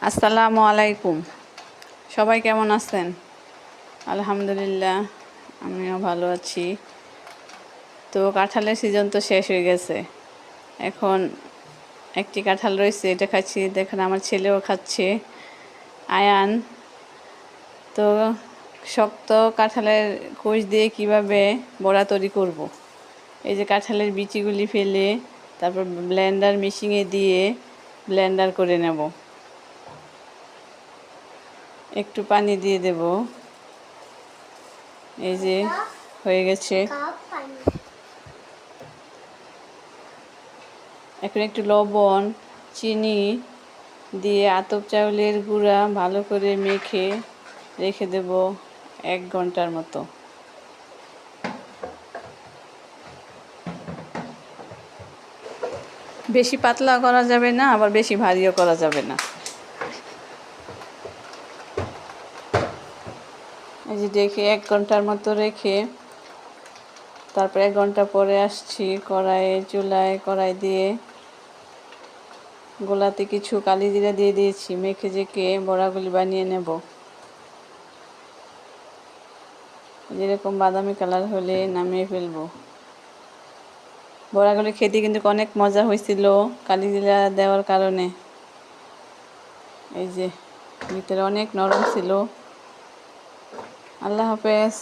আসসালামু আলাইকুম। সবাই কেমন আছেন? আলহামদুলিল্লাহ, আমিও ভালো আছি। তো কাঁঠালের সিজন তো শেষ হয়ে গেছে। এখন একটি কাঁঠাল রয়েছে, এটা খাচ্ছি। দেখেন আমার ছেলেও খাচ্ছে, আয়ান। তো শক্ত কাঁঠালের কোষ দিয়ে কিভাবে বড়া তৈরি করব। এই যে কাঁঠালের বিচিগুলি ফেলে তারপর ব্লেন্ডার মেশিনে দিয়ে ব্লেন্ডার করে নেব। একটু পানি দিয়ে দেব। এই যে হয়ে গেছে। এখন একটু লবণ, চিনি দিয়ে আতপ চাউলের গুঁড়া ভালো করে মেখে রেখে দেব 1 ঘন্টার মতো। বেশি পাতলা করা যাবে না, আবার বেশি ভারীও করা যাবে না। এই যে দেখে 1 ঘন্টার মতো রেখে তারপর 1 ঘন্টা পরে আসছি, চুলায় কড়াই দিয়ে গোলাতে কিছু কালি জিরা দিয়ে দিয়েছি। মেখে জেকে বড়াগুলি বানিয়ে নেব। যেরকম বাদামি কালার হলে নামিয়ে ফেলবো। বড়াগুলি খেতে কিন্তু অনেক মজা হয়েছিল কালি জিরা দেওয়ার কারণে। এই যে ভিতরে অনেক নরম ছিল। আল্লাহ হাফেজ।